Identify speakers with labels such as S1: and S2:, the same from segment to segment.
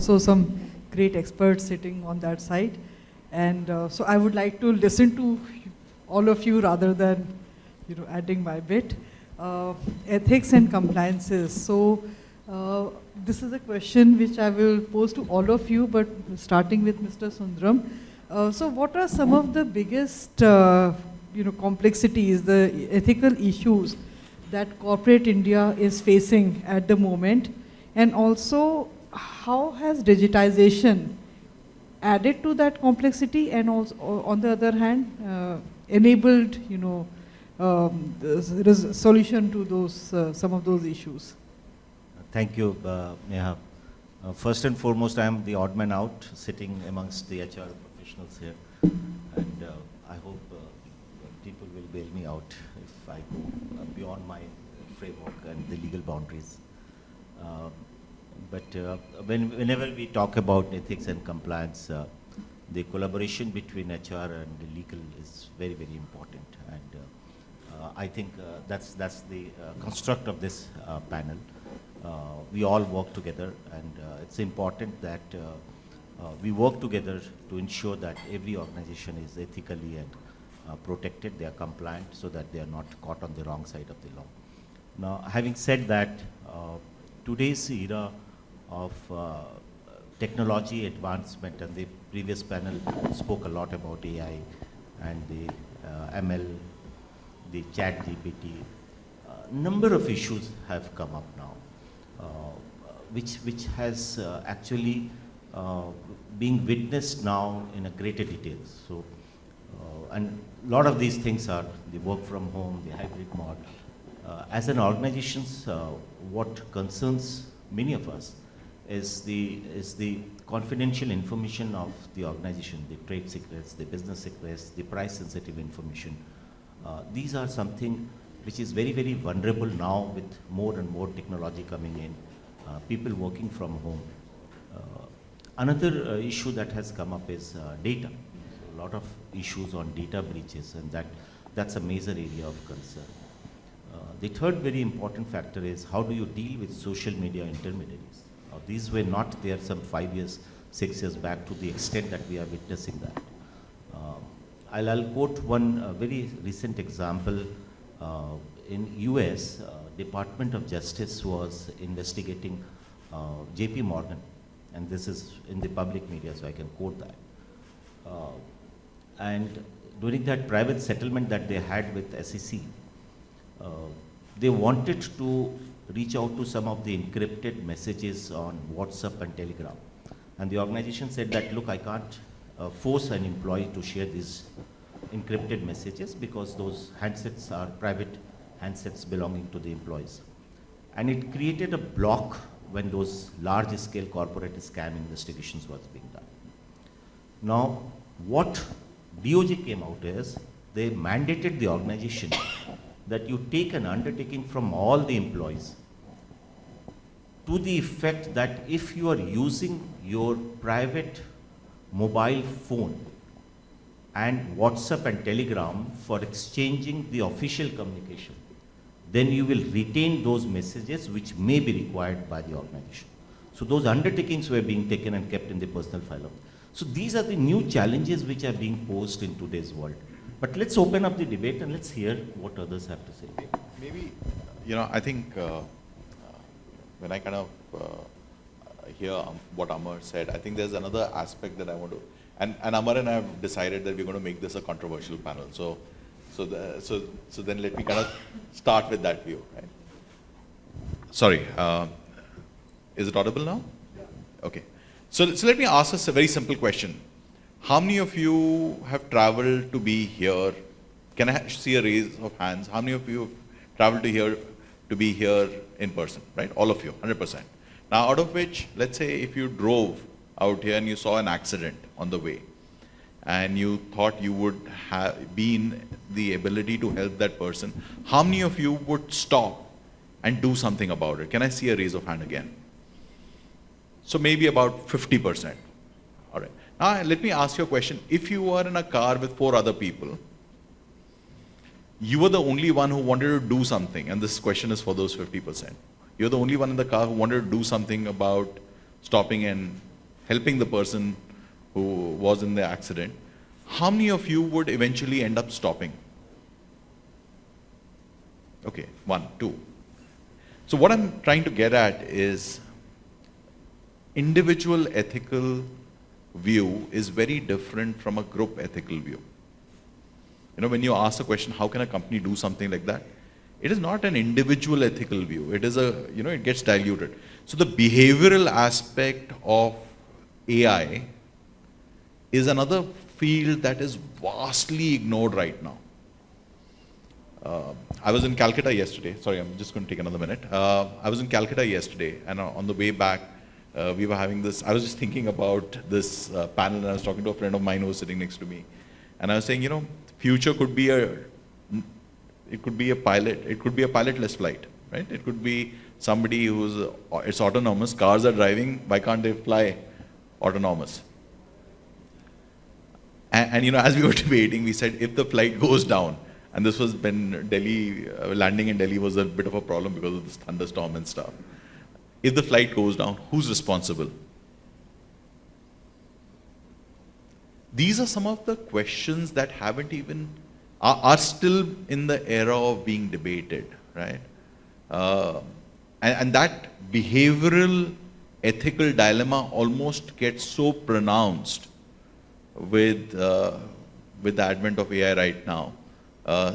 S1: also some great experts sitting on that side. And so I would like to listen to all of you rather than adding my bit. Ethics and compliances. So this is a question which I will pose to all of you, but starting with Mr. Sundram. So what are some of the biggest complexities, the ethical issues that corporate India is facing at the moment? And also, how has digitization added to that complexity, and also, on the other hand, enabled the solution to those some of those issues?
S2: Thank you, Meha. First and foremost, I am the odd man out, sitting amongst the HR professionals here, and I hope people will bail me out if I go beyond my framework and the legal boundaries. But whenever we talk about ethics and compliance, the collaboration between HR and the legal is very, very important. And I think that's the construct of this panel. We all work together, and it's important that we work together to ensure that every organization is ethically and protected, they are compliant, so that they are not caught on the wrong side of the law. Now, having said that, today's era of technology advancement, and the previous panel spoke a lot about AI and the ML, the chat GPT, number of issues have come up now, which has actually being witnessed now in a greater detail. So, and a lot of these things are the work from home, the hybrid model. As an organization, what concerns many of us is the confidential information of the organization, the trade secrets, the business secrets, the price sensitive information. These are something which is very, very vulnerable now with more and more technology coming in, people working from home. Another issue that has come up is data. A lot of issues on data breaches, and that's a major area of concern. The third very important factor is how do you deal with social media intermediaries? These were not there some 5 years, 6 years back to the extent that we are witnessing that. I'll quote one very recent example. In US, Department of Justice was investigating JP Morgan, and this is in the public media, so I can quote that. And during that private settlement that they had with SEC, they wanted to reach out to some of the encrypted messages on WhatsApp and Telegram. And the organization said that, look, I can't force an employee to share these encrypted messages because those handsets are private handsets belonging to the employees. And it created a block when those large-scale corporate scam investigations was being done. Now, what DOJ came out is, they mandated the organization that you take an undertaking from all the employees to the effect that if you are using your private mobile phone and WhatsApp and Telegram for exchanging the official communication, then you will retain those messages which may be required by the organization. So those undertakings were being taken and kept in the personal file. So these are the new challenges which are being posed in today's world. But let's open up the debate and let's hear what others have to say.
S3: Maybe, I think when I kind of hear what Amar said, I think there's another aspect that I want to, and Amar and I have decided that we're going to make this a controversial panel. So then let me kind of start with that view, right? Sorry, is it audible now? Yeah. Okay. So let me ask us a very simple question. How many of you have traveled to be here? Can I see a raise of hands? How many of you have traveled to be here in person, right? All of you, 100%. Now, out of which, let's say if you drove out here and you saw an accident on the way, and you thought you would have been the ability to help that person, how many of you would stop and do something about it? Can I see a raise of hand again? So maybe about 50%. All right. Now, let me ask you a question. If you were in a car with 4 other people, you were the only one who wanted to do something, and this question is for those 50%. You're the only one in the car who wanted to do something about stopping an helping the person who was in the accident, how many of you would eventually end up stopping? Okay, 1, 2. So what I'm trying to get at is individual ethical view is very different from a group ethical view. You know, when you ask the question, how can a company do something like that? It is not an individual ethical view. It is a, you know, it gets diluted. So the behavioral aspect of AI is another field that is vastly ignored right now. I was in Calcutta yesterday. Sorry, I'm just going to take another minute. I was in Calcutta yesterday, and on the way back, we were having this, I was just thinking about this panel, and I was talking to a friend of mine who was sitting next to me. And I was saying, you know, future could be it could be a pilot, it could be a pilotless flight, right? It could be somebody who's, it's autonomous, cars are driving, why can't they fly autonomous? And you know, as we were debating, we said, if the flight goes down, and this was when Delhi, landing in Delhi was a bit of a problem because of this thunderstorm and stuff. If the flight goes down, who's responsible? These are some of the questions that haven't even, are still in the era of being debated, right? And that behavioral ethical dilemma almost gets so pronounced with the advent of AI right now.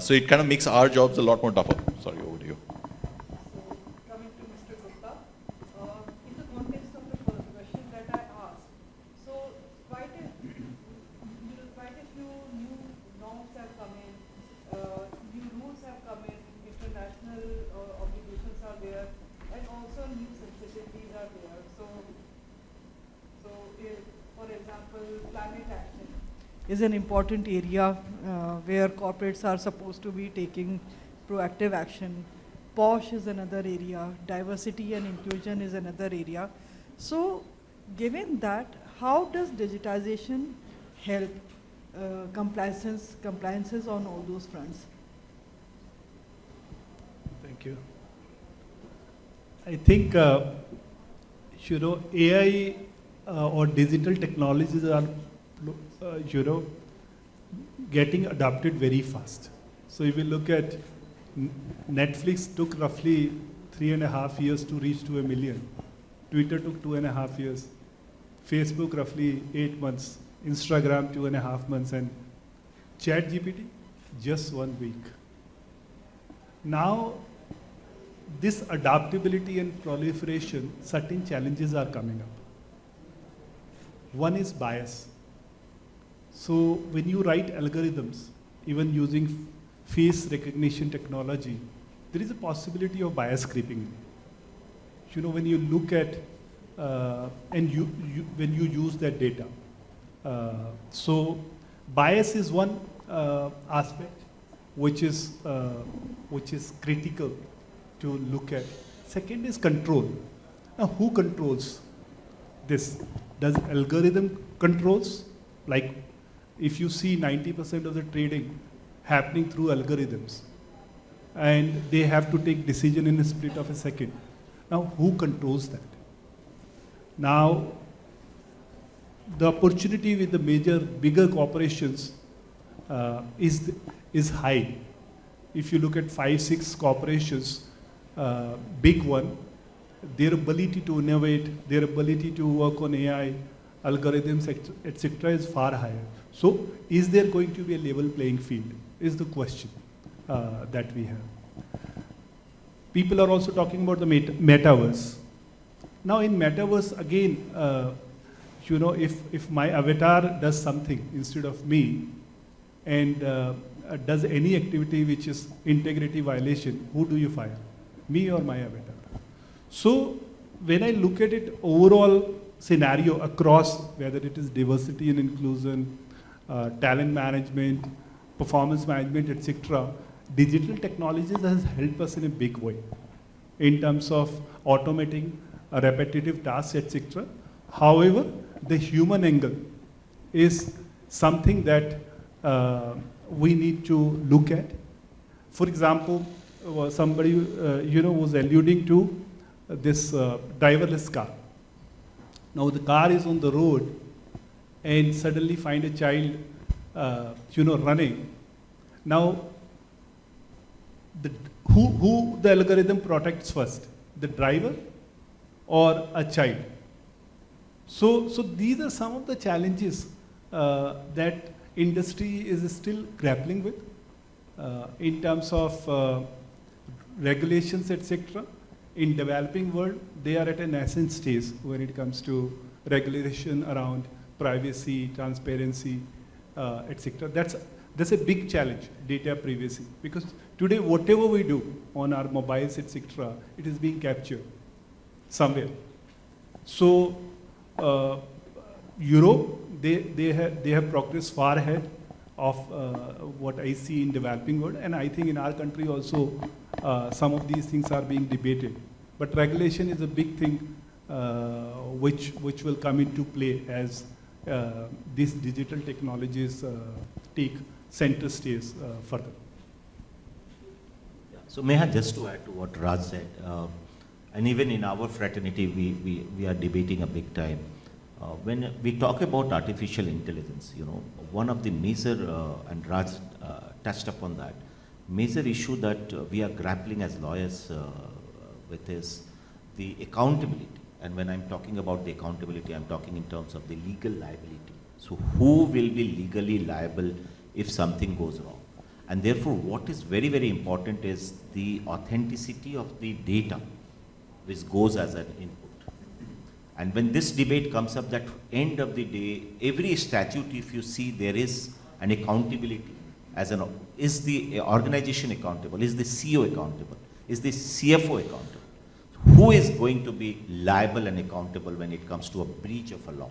S3: So it kind of makes our jobs a lot more tougher. Sorry, over to you.
S1: So, coming to Mr. Gupta, in the context of the first question that I asked, so quite a few new norms have come in, new rules have come in, international obligations are there, and also new sensitivities are there. So if, for example, climate action is an important area where corporates are supposed to be taking proactive action. POSH is another area, diversity and inclusion is another area. So given that, how does digitization help compliances on all those fronts?
S4: Thank you. I think, you know, AI or digital technologies are you know, getting adopted very fast. So if you look at Netflix took roughly 3.5 years to reach to 1 million. Twitter took 2.5 years. Facebook roughly 8 months. Instagram 2.5 months, and ChatGPT just 1 week. Now, this adaptability and proliferation, certain challenges are coming up. One is bias. So when you write algorithms, even using face recognition technology, there is a possibility of bias creeping in. You know, when you look at, when you use that data. So bias is one aspect which is critical to look at. Second is control. Now, who controls this? Does algorithm controls? Like, if you see 90% of the trading happening through algorithms, and they have to take decision in a split of a second. Now, who controls that? Now, the opportunity with the bigger corporations is high. If you look at 5-6 corporations, big one, their ability to innovate, their ability to work on AI, algorithms, etc. is far higher. So, is there going to be a level playing field? Is the question that we have. People are also talking about the metaverse. Now, in metaverse, again, you know, if my avatar does something instead of me, and does any activity which is integrity violation, who do you fire? Me or my avatar? So, when I look at it overall scenario across, whether it is diversity and inclusion, talent management, performance management, etc., digital technologies has helped us in a big way in terms of automating repetitive tasks, etc. However, the human angle is something that we need to look at. For example, somebody you know, was alluding to this driverless car. Now the car is on the road and suddenly find a child, running. Now, who the algorithm protects first? The driver or a child? So these are some of the challenges that industry is still grappling with in terms of regulations, etc. In developing world, they are at a nascent stage when it comes to regulation around privacy, transparency, etc. That's a big challenge, data privacy, because today whatever we do on our mobiles, etc., it is being captured somewhere. So Europe, they have progressed far ahead of what I see in developing world, and I think in our country also some of these things are being debated. But regulation is a big thing which will come into play as these digital technologies take center stage further.
S2: So Meha, just to add to what Raj said, and even in our fraternity, we are debating a big time. When we talk about artificial intelligence, one of the major, and Raj touched upon that, major issue that we are grappling as lawyers with is the accountability. And when I'm talking about the accountability, I'm talking in terms of the legal liability. So who will be legally liable if something goes wrong? And therefore, what is very, very important is the authenticity of the data which goes as an input. And when this debate comes up, that end of the day, every statute, if you see, there is an accountability. Is the organization accountable? Is the CEO accountable? Is the CFO accountable? Who is going to be liable and accountable when it comes to a breach of a law?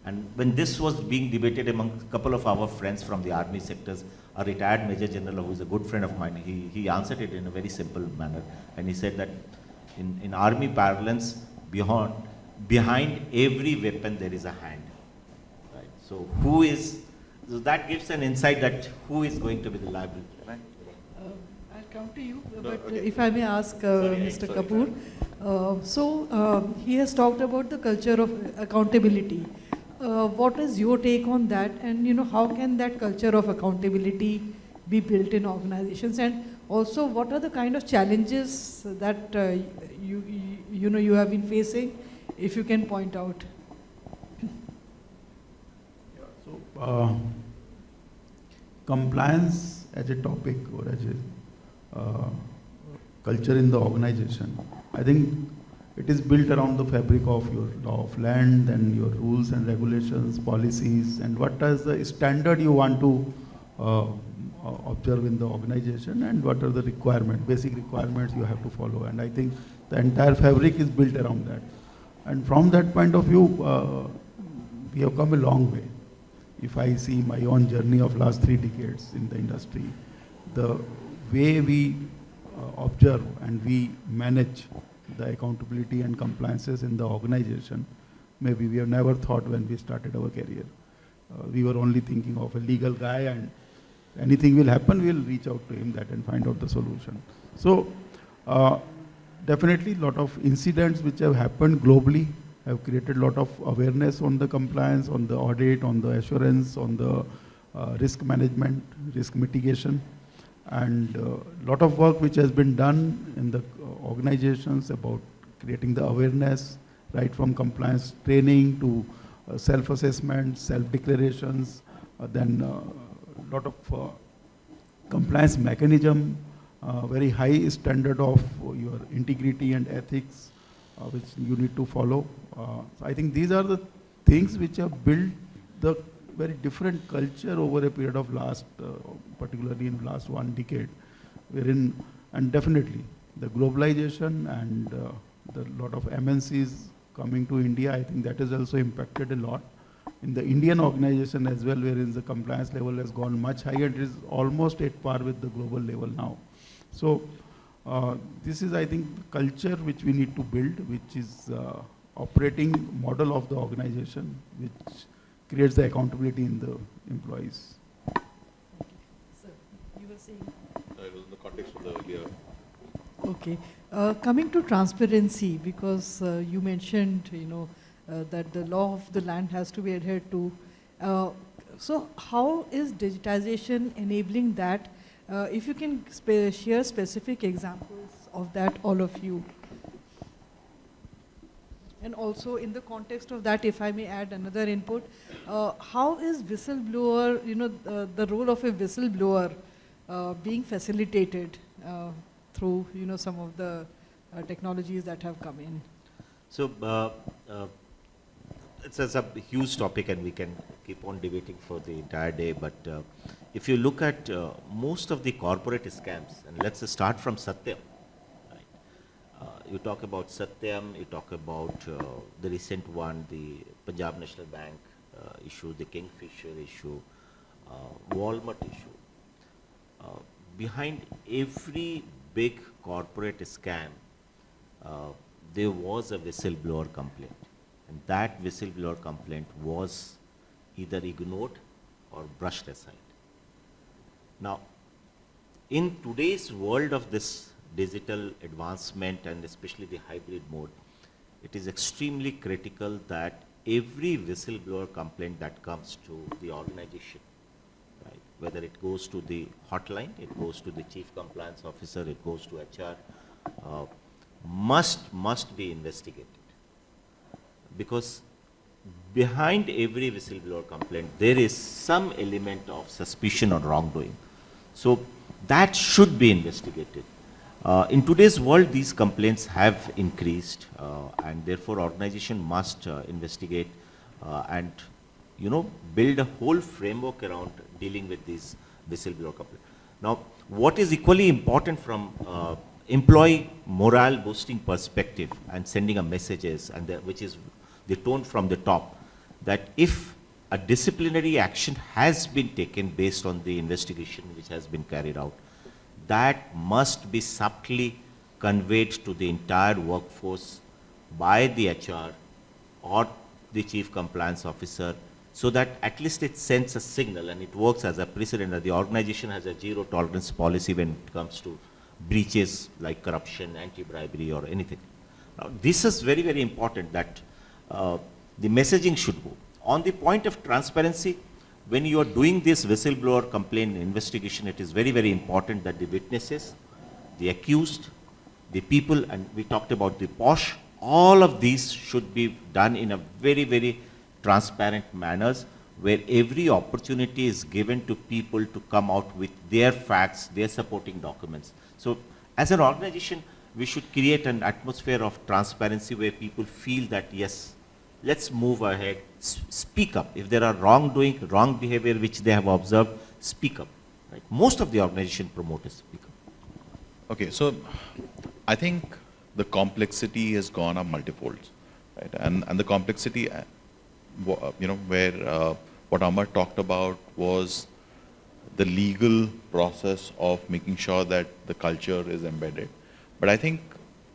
S2: And when this was being debated among a couple of our friends from the army sectors, a retired Major General who is a good friend of mine, he answered it in a very simple manner. And he said that in army parlance, behind every weapon there is a hand. Right? So so that gives an insight that who is going to be the liability. Right?
S1: I'll come to you,
S3: No,
S1: but
S3: okay.
S1: if I may ask Mr.
S3: sorry.
S1: Kapoor, he has talked about the culture of accountability. What is your take on that, and how can that culture of accountability be built in organizations, and also what are the kind of challenges that you have been facing, if you can point out?
S5: So, compliance as a topic or as a culture in the organization, I think it is built around the fabric of your law of land and your rules and regulations, policies, and what is the standard you want to observe in the organization, and what are the requirements, basic requirements you have to follow. And I think the entire fabric is built around that. And from that point of view, we have come a long way. If I see my own journey of last 3 decades in the industry, the way we observe and we manage the accountability and compliances in the organization, maybe we have never thought when we started our career. We were only thinking of a legal guy, and anything will happen, we'll reach out to him and find out the solution. So definitely a lot of incidents which have happened globally have created a lot of awareness on the compliance, on the audit, on the assurance, on the risk management, risk mitigation, and a lot of work which has been done in the organizations about creating the awareness, right from compliance training to self-assessment, self-declarations, then a lot of compliance mechanism, very high standard of your integrity and ethics, which you need to follow. So I think these are the things which have built the very different culture over a period of last, particularly in last 1 decade, wherein, and definitely the globalization and the lot of MNCs coming to India, I think that has also impacted a lot in the Indian organization as well, wherein the compliance level has gone much higher. It is almost at par with the global level now. So this is, I think, the culture which we need to build, which is operating model of the organization, which creates the accountability in the employees.
S1: Sir, you were saying.
S3: It was in the context of the earlier.
S1: Okay. Coming to transparency, because you mentioned, that the law of the land has to be adhered to. So how is digitization enabling that? If you can share specific examples of that, all of you. And also in the context of that, if I may add another input, how is whistleblower, the role of a whistleblower being facilitated through, some of the technologies that have come in?
S2: So it's a huge topic and we can keep on debating for the entire day, but if you look at most of the corporate scams, and let's start from Satyam. You talk about Satyam, you talk about the recent one, the Punjab National Bank issue, the Kingfisher issue, Walmart issue. Behind every big corporate scam, there was a whistleblower complaint. And that whistleblower complaint was either ignored or brushed aside. Now, in today's world of this digital advancement and especially the hybrid mode, it is extremely critical that every whistleblower complaint that comes to the organization, right, whether it goes to the hotline, it goes to the chief compliance officer, it goes to HR, must be investigated. Because behind every whistleblower complaint, there is some element of suspicion or wrongdoing. So that should be investigated. In today's world, these complaints have increased, and therefore organization must investigate and build a whole framework around dealing with these whistleblower complaints. Now, what is equally important from employee morale boosting perspective and sending a messages, and which is the tone from the top, that if a disciplinary action has been taken based on the investigation which has been carried out, that must be subtly conveyed to the entire workforce by the HR or the chief compliance officer, so that at least it sends a signal and it works as a precedent that the organization has a zero tolerance policy when it comes to breaches like corruption, anti-bribery or anything. Now, this is very, very important that the messaging should go. On the point of transparency, when you are doing this whistleblower complaint investigation, it is very, very important that the witnesses, the accused, the people, and we talked about the POSH, all of these should be done in a very, very transparent manners, where every opportunity is given to people to come out with their facts, their supporting documents. So as an organization, we should create an atmosphere of transparency where people feel that, yes, let's move ahead, speak up. If there are wrongdoing, wrong behavior which they have observed, speak up. Right? Most of the organization promoters speak up.
S3: Okay, so I think the complexity has gone up multifold, right? And the complexity, where what Amar talked about was the legal process of making sure that the culture is embedded. But I think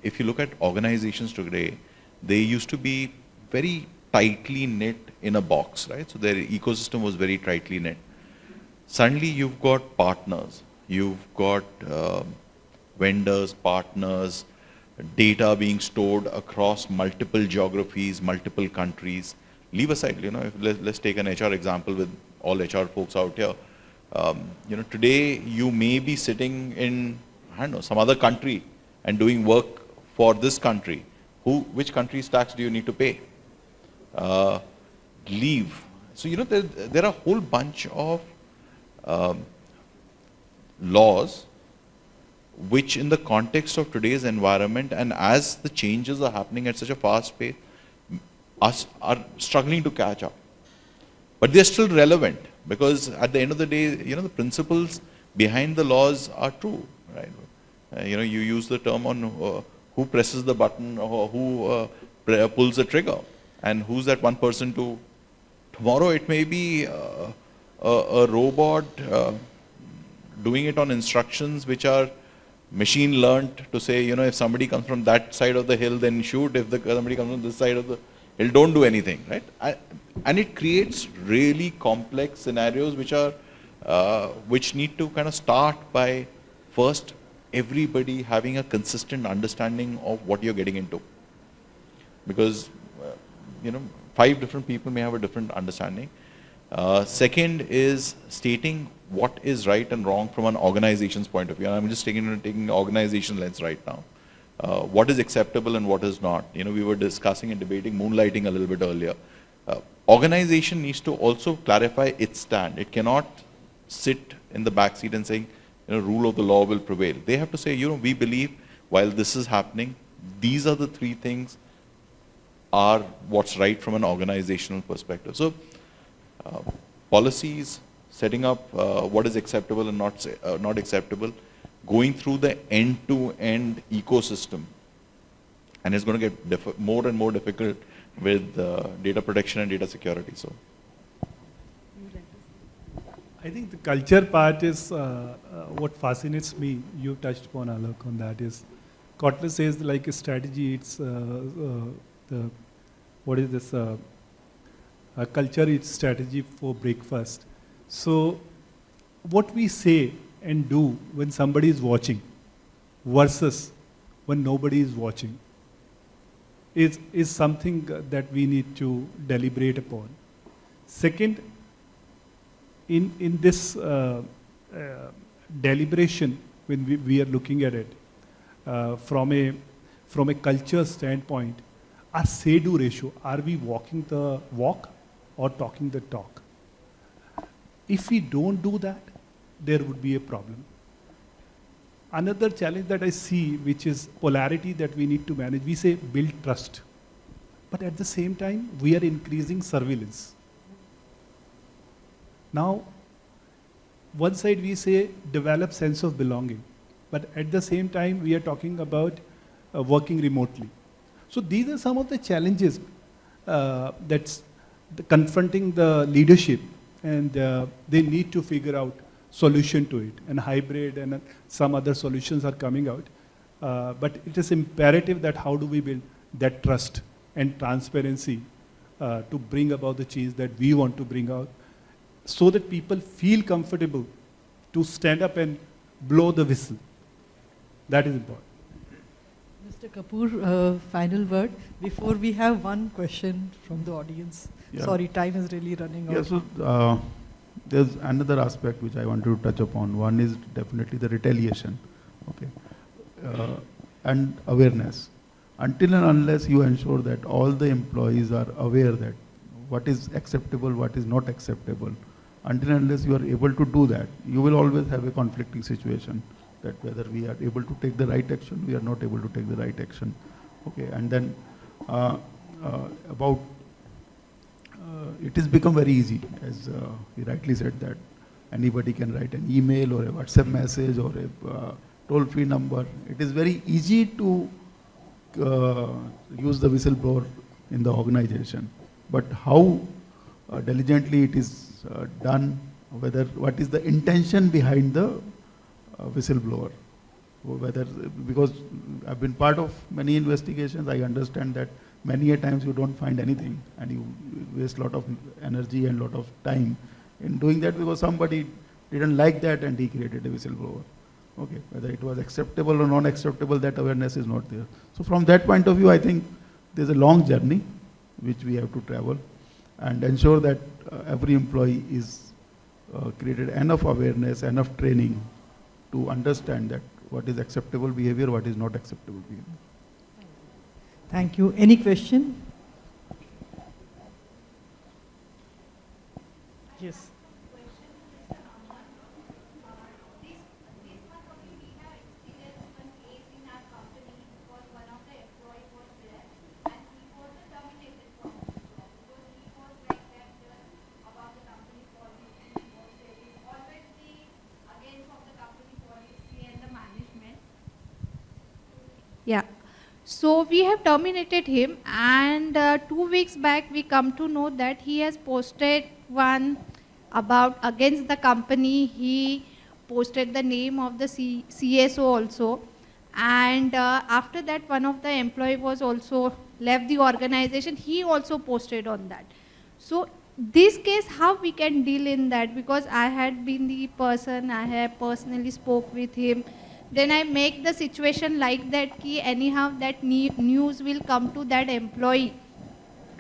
S3: if you look at organizations today, they used to be very tightly knit in a box, right? So their ecosystem was very tightly knit. Suddenly you've got partners, you've got vendors, partners, data being stored across multiple geographies, multiple countries. Leave aside, let's take an HR example with all HR folks out here. Today you may be sitting in, I don't know, some other country and doing work for this country. Which country's tax do you need to pay? Leave. So, there are a whole bunch of laws which in the context of today's environment and as the changes are happening at such a fast pace, us are struggling to catch up. But they're still relevant because at the end of the day, the principles behind the laws are true, right? You use the term on who presses the button or who pulls the trigger. And who's that one person to? Tomorrow it may be a robot doing it on instructions which are machine learned to say, if somebody comes from that side of the hill, then shoot. If somebody comes from this side of the hill, don't do anything, right? And it creates really complex scenarios which need to kind of start by first everybody having a consistent understanding of what you're getting into. Because 5 different people may have a different understanding. Second is stating what is right and wrong from an organization's point of view. And I'm just taking organization lens right now. What is acceptable and what is not. We were discussing and debating moonlighting a little bit earlier. Organization needs to also clarify its stand. It cannot sit in the back seat and saying, rule of the law will prevail. They have to say, we believe while this is happening, these are the 3 things are what's right from an organizational perspective. So policies, setting up what is acceptable and not acceptable, going through the end-to-end ecosystem, and it's going to get more and more difficult with data protection and data security. So,
S4: I think the culture part is what fascinates me. You touched upon, Alok, on that is, Kotler says like a strategy, it's what is this? A culture is strategy for breakfast. So what we say and do when somebody is watching versus when nobody is watching is something that we need to deliberate upon. Second, in this deliberation, when we are looking at it from a culture standpoint, our say-do ratio, are we walking the walk or talking the talk? If we don't do that, there would be a problem. Another challenge that I see, which is polarity that we need to manage, we say build trust. But at the same time, we are increasing surveillance. Now, one side we say develop sense of belonging. But at the same time, we are talking about working remotely. So these are some of the challenges that's confronting the leadership, and they need to figure out solution to it. And hybrid and some other solutions are coming out. But it is imperative that how do we build that trust and transparency to bring about the change that we want to bring out, so that people feel comfortable to stand up and blow the whistle. That is important.
S1: Mr. Kapoor, final word before we have one question from the audience.
S5: Yeah.
S1: Sorry, time is really running out.
S5: Yeah, so there's another aspect which I wanted to touch upon. One is definitely the retaliation, okay, and awareness. Until and unless you ensure that all the employees are aware that what is acceptable, what is not acceptable, until and unless you are able to do that, you will always have a conflicting situation, that whether we are able to take the right action, we are not able to take the right action. Okay, and then it has become very easy, as he rightly said, that anybody can write an email or a WhatsApp message or a toll-free number. It is very easy to use the whistleblower in the organization. But how diligently it is done, what is the intention behind the whistleblower, because I've been part of many investigations, I understand that many a times you don't find anything and you waste a lot of energy and a lot of time in doing that because somebody didn't like that and he created a whistleblower. Okay, whether it was acceptable or non-acceptable, that awareness is not there. So from that point of view, I think there's a long journey which we have to travel and ensure that every employee is created enough awareness, enough training to understand that what is acceptable behavior, what is not acceptable behavior.
S1: Thank you. Any question? Yes.
S6: Yeah. So we have terminated him, and 2 weeks back we come to know that he has posted one about against the company. He posted the name of the CSO also, and after that one of the employee was also left the organization. He also posted on that. So this case, how we can deal in that? Because I had been the person, I have personally spoke with him. Then I make the situation like that ki anyhow that news will come to that employee.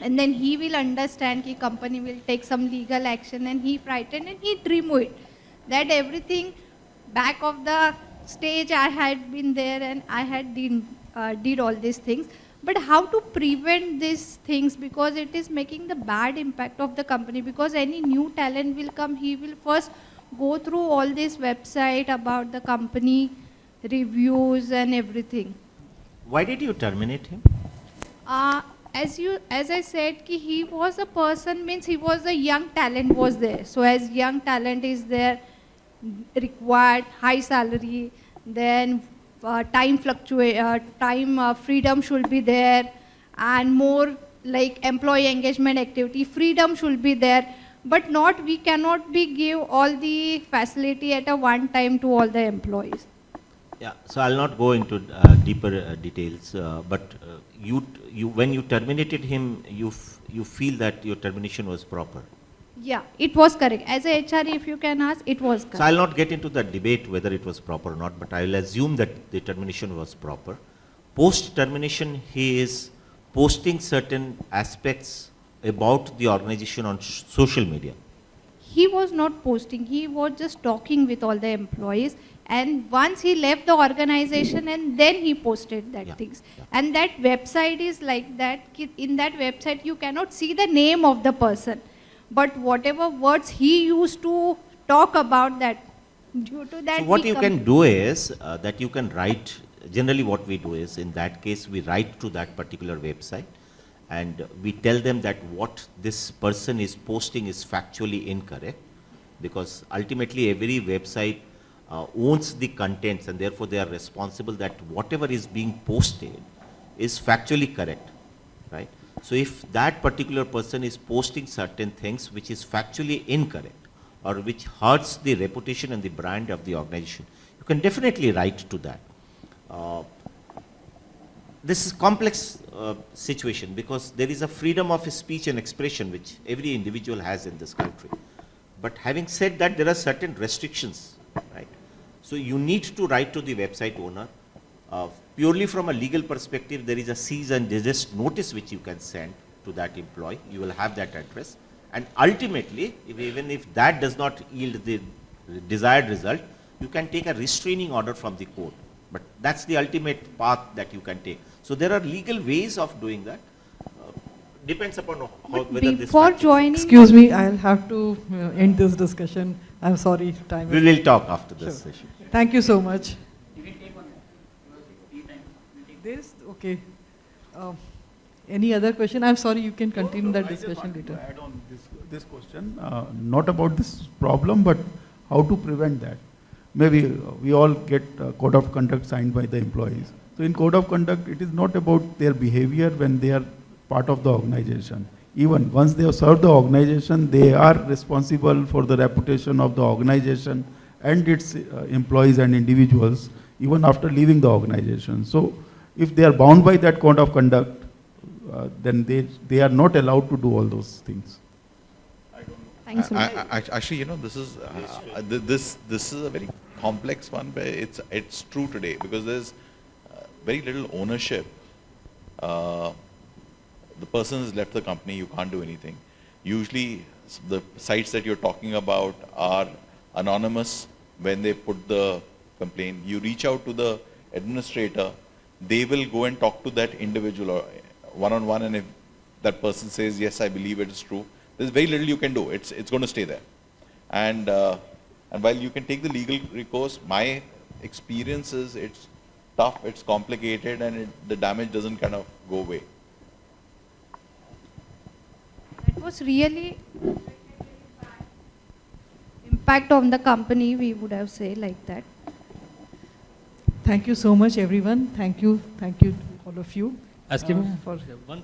S6: And then he will understand that company will take some legal action, and he frightened and he removed it. That everything back of the stage I had been there and I had did all these things. But how to prevent these things, because it is making the bad impact of the company, because any new talent will come, he will first go through all this website about the company, reviews and everything.
S2: Why did you terminate him?
S6: As I said, ki he was a person, means he was a young talent was there. So as young talent is there, required high salary, then time freedom should be there, and more like employee engagement activity, freedom should be there, but not, we cannot be give all the facility at a one time to all the employees.
S2: Yeah, so I'll not go into deeper details, but when you terminated him, you feel that your termination was proper.
S6: Yeah, it was correct. As a HR, if you can ask, it was correct.
S2: So I'll not get into the debate whether it was proper or not, but I will assume that the termination was proper. Post termination, he is posting certain aspects about the organization on social media.
S6: He was not posting, he was just talking with all the employees, and once he left the organization and then he posted that things. Yeah. And that website is like that, in that website you cannot see the name of the person, but whatever words he used to talk about that, due to that.
S2: So what you can do is that you can write, generally what we do is, in that case we write to that particular website and we tell them that what this person is posting is factually incorrect, because ultimately every website owns the contents and therefore they are responsible that whatever is being posted is factually correct, right? So if that particular person is posting certain things which is factually incorrect or which hurts the reputation and the brand of the organization, you can definitely write to that. This is complex situation because there is a freedom of speech and expression which every individual has in this country. But having said that, there are certain restrictions, right? So you need to write to the website owner. Purely from a legal perspective, there is a cease and desist notice which you can send to that employee. You will have that address. And ultimately, even if that does not yield the desired result, you can take a restraining order from the court. But that's the ultimate path that you can take. So there are legal ways of doing that. Depends upon whether this.
S6: Before joining.
S1: Excuse me, I'll have to end this discussion. I'm sorry, time.
S2: We will talk after this session.
S1: Thank you so much. This, okay. Any other question? I'm sorry, you can continue that discussion later.
S5: To add on this question, not about this problem, but how to prevent that. Maybe we all get a code of conduct signed by the employees. So in code of conduct, it is not about their behavior when they are part of the organization. Even once they have served the organization, they are responsible for the reputation of the organization and its employees and individuals, even after leaving the organization. So if they are bound by that code of conduct, then they are not allowed to do all those things.
S6: Thanks.
S3: Actually, this is this is a very complex one, but it's true today because there's very little ownership. The person has left the company, you can't do anything. Usually the sites that you're talking about are anonymous when they put the complaint. You reach out to the administrator, they will go and talk to that individual or one-on-one, and if that person says, yes, I believe it is true, there's very little you can do. It's going to stay there. And while you can take the legal recourse, my experience is it's tough, it's complicated, and the damage doesn't kind of go away.
S6: It was really impact on the company, we would have said like that.
S1: Thank you so much, everyone. Thank you to all of you.
S7: Ask him
S1: for
S7: one.